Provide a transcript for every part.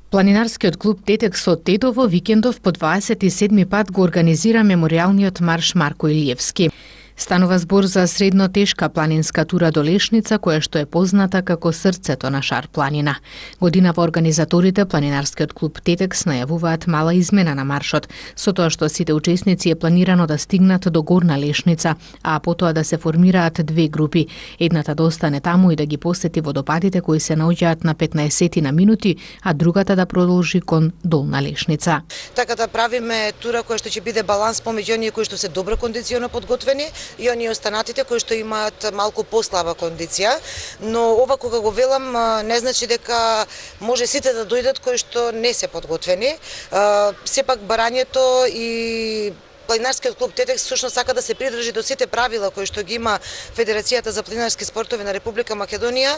Планинарскиот клуб Тетекс од Тетово викендов по 27 пат го организира меморијалниот марш Марко Илиевски. Станува збор за средно тешка планинска тура до Лешница, која што е позната како срцето на Шар планина. Годинава организаторите Планинарскиот клуб Тетекс најавуваат мала измена на маршот, со тоа што сите учесници е планирано да стигнат до Горна Лешница, а потоа да се формираат две групи. Едната да остане таму и да ги посети водопадите кои се наоѓаат на 15 на минути, а другата да продолжи кон Долна Лешница. Така да правиме тура која што ќе биде баланс помеѓу оние кои што се добро кондиционо подготвени и оние останатите кои што имаат малку послаба кондиција, но ова кога го велам не значи дека може сите да дојдат кои што не се подготвени. Сепак барањето и Планинарскиот клуб Тетекс всушност сака да се придржи до сите правила кои што ги има Федерацијата за планинарски спортови на Република Македонија.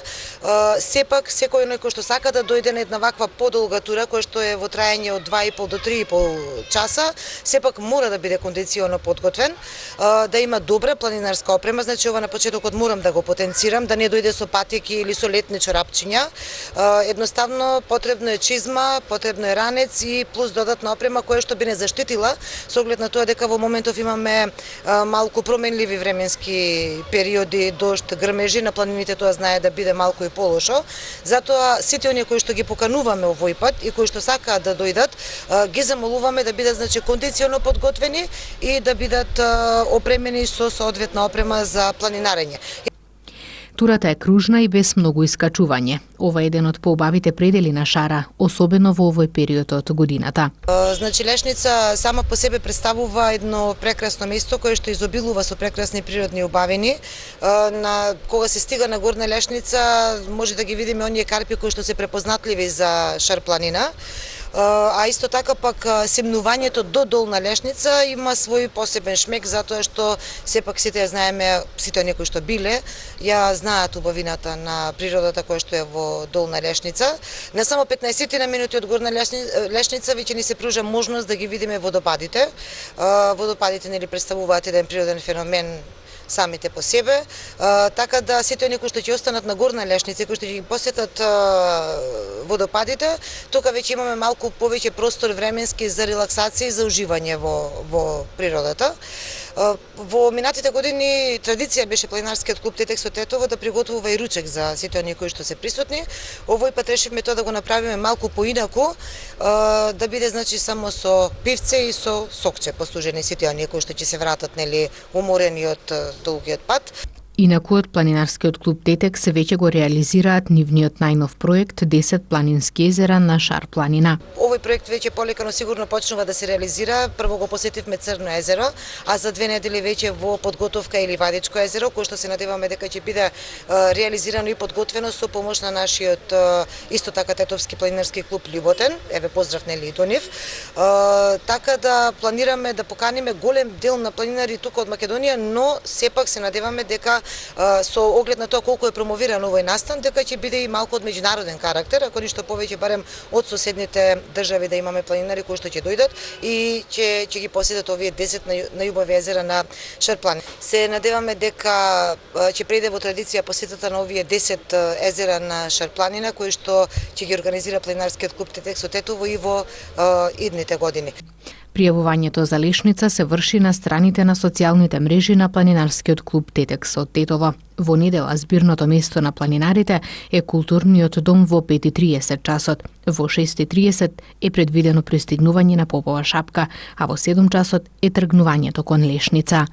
Сепак секој оној кој што сака да дојде на една ваква подолга тура која што е во траење од 2,5 до 3,5 часа, сепак мора да биде кондиционо подготвен, да има добра планинарска опрема. Значи ова на почетокот морам да го потенцирам, да не дојде со патики или со летни чорапчиња. Едноставно потребно е чизма, потребно е ранец и плюс додатна опрема која што би не заштитила со оглед на тоа дека во моментов имаме малку променливи временски периоди, дожд, грмежи, на планините тоа знае да биде малку и полошо. Затоа сите оние кои што ги покануваме овој пат и кои што сакаат да дојдат, ги замолуваме да бидат кондиционо подготвени и да бидат опремени со соодветна опрема за планинарење. Турата е кружна и без многу искачување. Ова е еден од поубавите предели на Шара, особено во овој период од годината. Значи Лешница сама по себе представува едно прекрасно место кое што изобилува со прекрасни природни убавини. Кога се стига на Горна Лешница може да ги видиме оние карпи кои што се препознатливи за Шар планина. А исто така пак семнувањето до Долна Лешница има свој посебен шмек, затоа што сепак сите ја знаеме, сите оние кои што биле, ја знаат убавината на природата која што е во Долна Лешница. Не само 15 на минути од Горна Лешница веќе ни се пружа можност да ги видиме водопадите. Водопадите нели представуваат еден природен феномен самите по себе, така да сите оние кои што ќе останат на Горна Лешница, кои што ќе ги посетат водопадите, тука веќе имаме малку повеќе простор временски за релаксација и за уживање во природата. Во минатите години традиција беше Планинарскиот клуб Тетекс од Тетово да приготвува и ручек за сите оние кои што се присутни. Овој пат решивме тоа да го направиме малку поинаку, да биде значи само со пивце и со сокче послужени сите оние кои што ќе се вратат нели уморени од долгиот пат. Инаку од Планинарскиот клуб Тетекс веќе го реализираат нивниот најнов проект 10 планински езера на Шар планина. Овој проект веќе полека но сигурно почнува да се реализира. Прво го посетивме Црно езеро, а за 2 недели веќе во подготовка е Ливадичко езеро, кој што се надеваме дека ќе биде реализирано и подготвено со помош на нашиот исто така Тетовски планинарски клуб Љуботен. Еве поздрав нели и до нив. Така да планираме да поканиме голем дел на планинари тука од Македонија, но сепак се надеваме дека со оглед на тоа колку е промовиран овој настан, дека ќе биде и малку од меѓународен карактер, ако ништо повеќе барем од соседните држави да имаме планинари кои што ќе дојдат и ќе ги посетат овие 10 најубави езера на Шар планина. Се надеваме дека ќе преиде во традиција посетата на овие 10 езера на Шар планина кои што ќе ги организира Планинарскиот клуб Тетекс од Тетово и во идните години. Пријавувањето за Лешница се врши на страните на социјалните мрежи на Планинарскиот клуб Тетекс од Тетово. Во недела збирното место на планинарите е културниот дом во 5:30 часот. Во 6:30 е предвидено пристигнување на Попова шапка, а во 7 часот е тргнувањето кон Лешница.